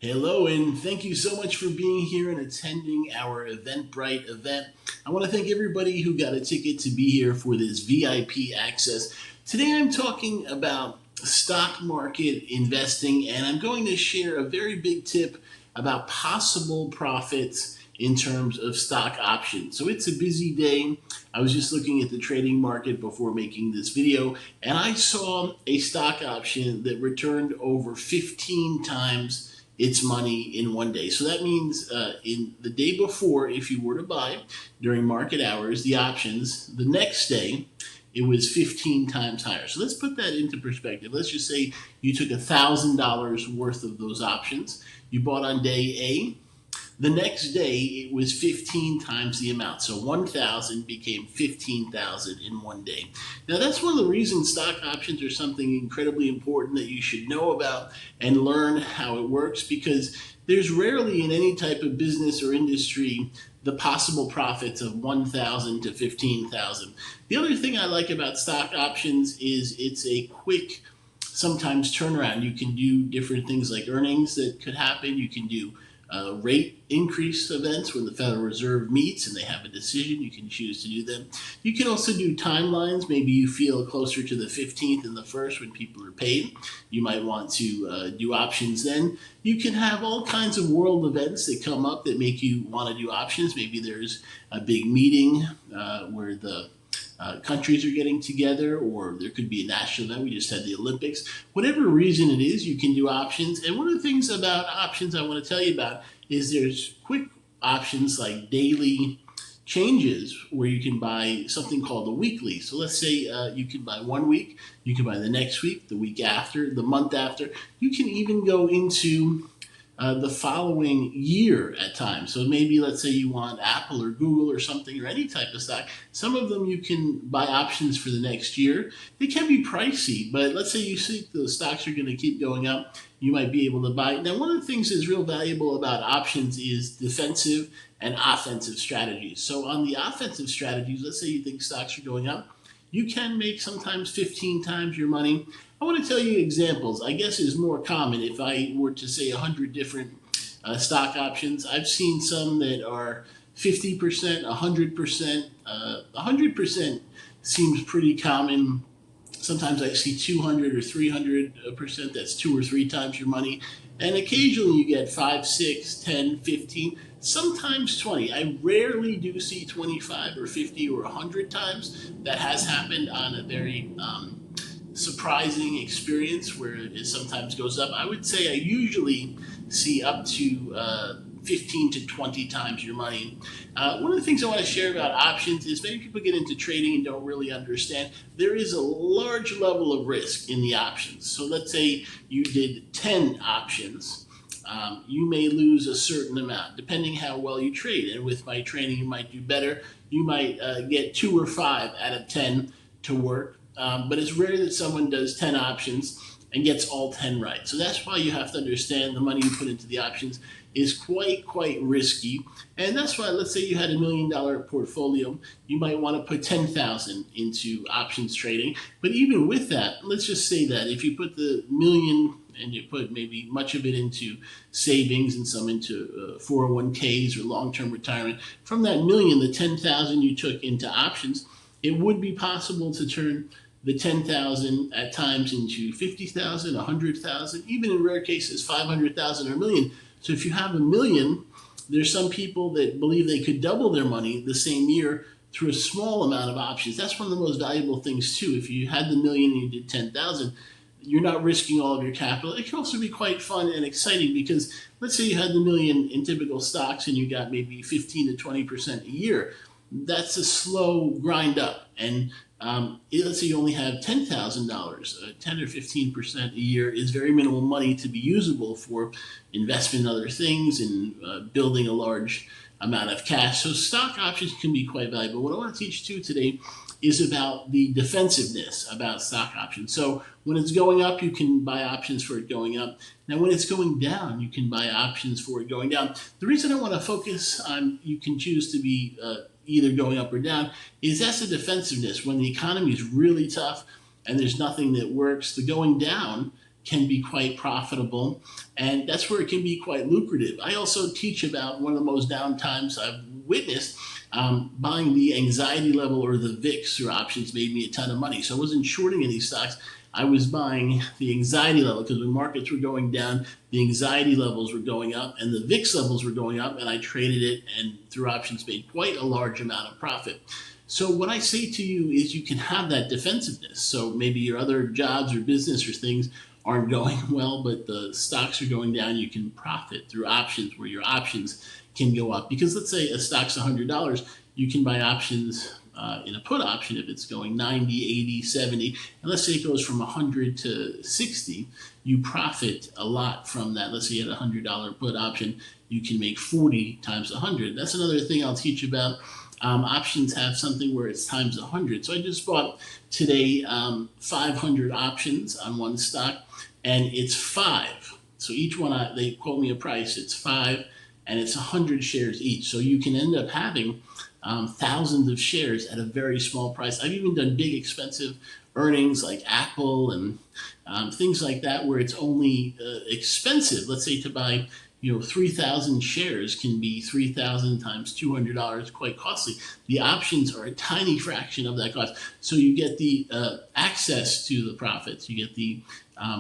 Hello, and thank you so much for being here and attending our Eventbrite event. I want to thank everybody who got a ticket to be here for this VIP access. Today I'm talking about stock market investing, and I'm going to share a very big tip about possible profits in terms of stock options. So it's a busy day. I was just looking at the trading market before making this video, and I saw a stock option that returned over 15 times its money in one day. So that means in the day before, if you were to buy during market hours, the options, the next day, it was 15 times higher. So let's put that into perspective. Let's just say you took $1,000 worth of those options. You bought on day A. The next day, it was 15 times the amount. So 1,000 became 15,000 in one day. Now, that's one of the reasons stock options are something incredibly important that you should know about and learn how it works, because there's rarely in any type of business or industry the possible profits of 1,000 to 15,000. The other thing I like about stock options is it's a quick, sometimes turnaround. You can do different things like earnings that could happen. You can do rate increase events when the Federal Reserve meets and they have a decision. You can choose to do them. You can also do timelines. Maybe you feel closer to the 15th and the 1st when people are paid. You might want to do options then. You can have all kinds of world events that come up that make you want to do options. Maybe there's a big meeting where the countries are getting together, or there could be a national event. We just had the Olympics. Whatever reason it is, you can do options. And one of the things about options I want to tell you about is there's quick options like daily changes where you can buy something called a weekly. So let's say you can buy 1 week, you can buy the next week, the week after, the month after. You can even go into the following year at times. So maybe let's say you want Apple or Google or something, or any type of stock. Some of them you can buy options for the next year. They can be pricey, but let's say you think those stocks are going to keep going up, you might be able to buy. Now, one of the things that's real valuable about options is defensive and offensive strategies. So on the offensive strategies, let's say you think stocks are going up, you can make sometimes 15 times your money. I want to tell you examples. I guess is more common. If I were to say 100 different stock options, I've seen some that are 50%, 100%. 100% seems pretty common. Sometimes I see 200 or 300%. That's 2 or 3 times your money. And occasionally you get 5, 6, 10, 15, sometimes 20. I rarely do see 25 or 50 or 100 times. That has happened on a very surprising experience where it sometimes goes up. I would say I usually see up to 15 to 20 times your money. One of the things I want to share about options is many people get into trading and don't really understand. There is a large level of risk in the options. So let's say you did 10 options. You may lose a certain amount depending how well you trade. And with my training, you might do better. You might get 2 or 5 out of 10 to work. But it's rare that someone does 10 options and gets all 10 right. So that's why you have to understand the money you put into the options is quite risky. And that's why, let's say you had $1 million portfolio, you might want to put 10,000 into options trading. But even with that, let's just say that if you put the million and you put maybe much of it into savings and some into 401ks or long-term retirement, from that million, the 10,000 you took into options, it would be possible to turn the 10,000 at times into 50,000, 100,000, even in rare cases 500,000 or a million. So if you have $1 million, there's some people that believe they could double their money the same year through a small amount of options. That's one of the most valuable things too. If you had the million and you did 10,000, you're not risking all of your capital. It can also be quite fun and exciting because let's say you had the million in typical stocks and you got maybe 15 to 20% a year. That's a slow grind up. And let's say you only have $10,000, 10 or 15% a year is very minimal money to be usable for investment in other things and building a large amount of cash. So stock options can be quite valuable. What I want to teach too today is about the defensiveness about stock options. So when it's going up, you can buy options for it going up. Now, when it's going down, you can buy options for it going down. The reason I want to focus on you can choose to be either going up or down is that's the defensiveness. When the economy is really tough and there's nothing that works, the going down can be quite profitable, and that's where it can be quite lucrative. I also teach about one of the most down times I've witnessed. Buying the anxiety level or the VIX through options made me a ton of money. So I wasn't shorting any stocks. I was buying the anxiety level because when markets were going down, the anxiety levels were going up and the VIX levels were going up, and I traded it and through options made quite a large amount of profit. So what I say to you is you can have that defensiveness. So maybe your other jobs or business or things aren't going well, but the stocks are going down. You can profit through options where your options can go up. Because let's say a stock's $100, you can buy options in a put option if it's going 90, 80, 70. And let's say it goes from 100 to 60, you profit a lot from that. Let's say you had a $100 put option, you can make 40 times 100. That's another thing I'll teach about. Options have something where it's times 100. So I just bought today 500 options on one stock, and it's 5. So each one, they quote me a price, it's 5, and it's 100 shares each. So you can end up having thousands of shares at a very small price. I've even done big expensive earnings like Apple and things like that where it's only expensive. Let's say to buy 3,000 shares can be 3,000 times $200, quite costly. The options are a tiny fraction of that cost. So you get the access to the profits. You get the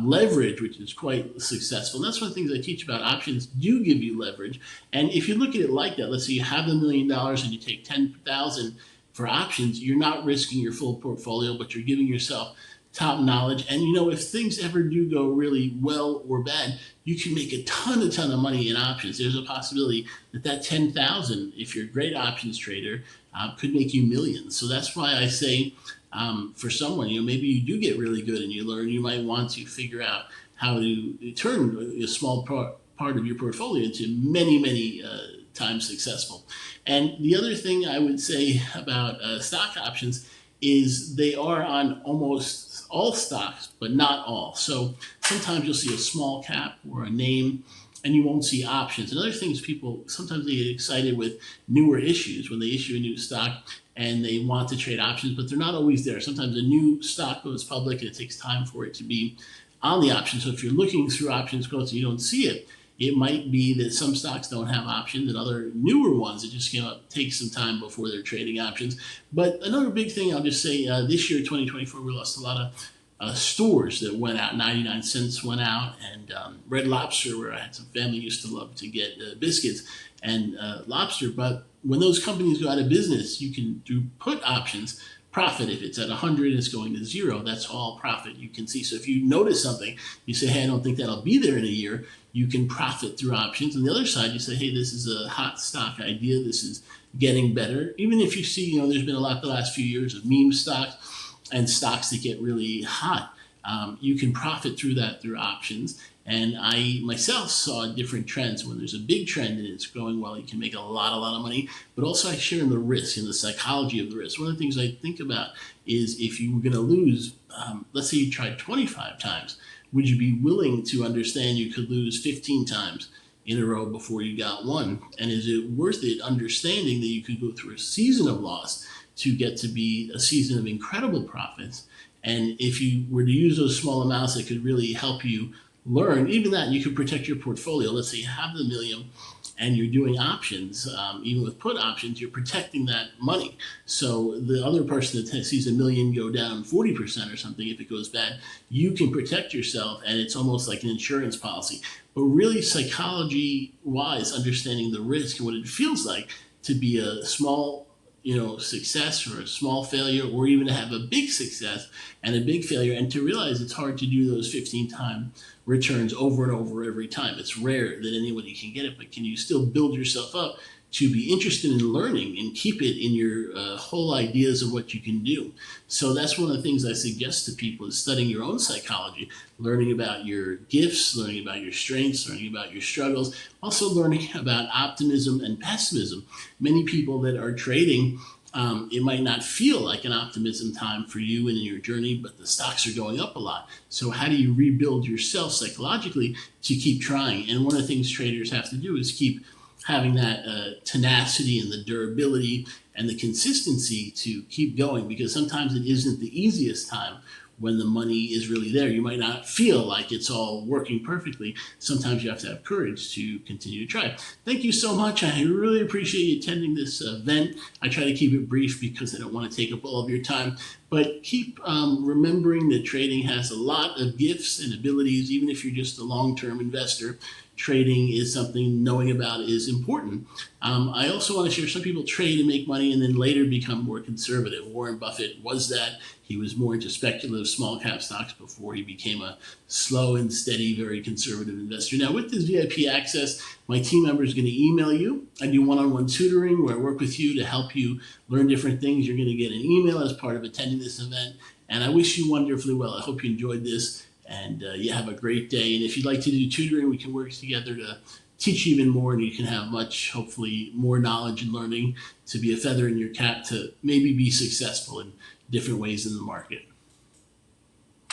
leverage, which is quite successful. And that's one of the things I teach about. Options do give you leverage. And if you look at it like that, let's say you have $1 million and you take 10,000 for options, you're not risking your full portfolio, but you're giving yourself top knowledge. And if things ever do go really well or bad, you can make a ton of money in options. There's a possibility that 10,000, if you're a great options trader, could make you millions. So that's why I say for someone, maybe you do get really good and you learn, you might want to figure out how to turn a small part of your portfolio into many times successful. And the other thing I would say about stock options is they are on almost all stocks, but not all. So sometimes you'll see a small cap or a name and you won't see options. Another thing is people, sometimes they get excited with newer issues when they issue a new stock and they want to trade options, but they're not always there. Sometimes a new stock goes public and it takes time for it to be on the option. So if you're looking through options quotes and you don't see it, it might be that some stocks don't have options and other newer ones, it just take some time before they're trading options. But another big thing I'll just say, this year, 2024, we lost a lot of stores that went out. 99 cents went out, and Red Lobster, where I had some family used to love to get biscuits and lobster. But when those companies go out of business, you can do put options. Profit, if it's at 100 and it's going to 0, that's all profit you can see. So if you notice something, you say, hey, I don't think that'll be there in a year, you can profit through options. On the other side, you say, hey, this is a hot stock idea, this is getting better. Even if you see, there's been a lot the last few years of meme stocks and stocks that get really hot, you can profit through that through options. And I myself saw different trends. When there's a big trend and it's going well, you can make a lot of money. But also I share in the risk and the psychology of the risk. One of the things I think about is if you were going to lose, let's say you tried 25 times, would you be willing to understand you could lose 15 times in a row before you got one? And is it worth it understanding that you could go through a season of loss to get to be a season of incredible profits? And if you were to use those small amounts that could really help you learn, even that, you could protect your portfolio. Let's say you have the $1 million and you're doing options, even with put options, you're protecting that money. So the other person that sees $1 million go down 40% or something, if it goes bad, you can protect yourself, and it's almost like an insurance policy. But really, psychology-wise, understanding the risk and what it feels like to be a small success or a small failure, or even to have a big success and a big failure, and to realize it's hard to do those 15-time returns over and over every time. It's rare that anybody can get it, but can you still build yourself up to be interested in learning and keep it in your whole ideas of what you can do? So that's one of the things I suggest to people is studying your own psychology, learning about your gifts, learning about your strengths, learning about your struggles, also learning about optimism and pessimism. Many people that are trading, it might not feel like an optimism time for you and in your journey, but the stocks are going up a lot. So how do you rebuild yourself psychologically to keep trying? And one of the things traders have to do is keep having that tenacity and the durability and the consistency to keep going, because sometimes it isn't the easiest time when the money is really there. You might not feel like it's all working perfectly. Sometimes you have to have courage to continue to try. Thank you so much. I really appreciate you attending this event. I try to keep it brief because I don't want to take up all of your time. But keep remembering that trading has a lot of gifts and abilities. Even if you're just a long-term investor, trading is something knowing about is important. I also want to share some people trade and make money and then later become more conservative. Warren Buffett was that. He was more into speculative small cap stocks before he became a slow and steady, very conservative investor. Now with this VIP access, my team member is going to email you. I do one-on-one tutoring where I work with you to help you learn different things. You're going to get an email as part of attending this event. And I wish you wonderfully well. I hope you enjoyed this and you have a great day. And if you'd like to do tutoring, we can work together to teach you even more, and you can have much, hopefully, more knowledge and learning to be a feather in your cap to maybe be successful in different ways in the market.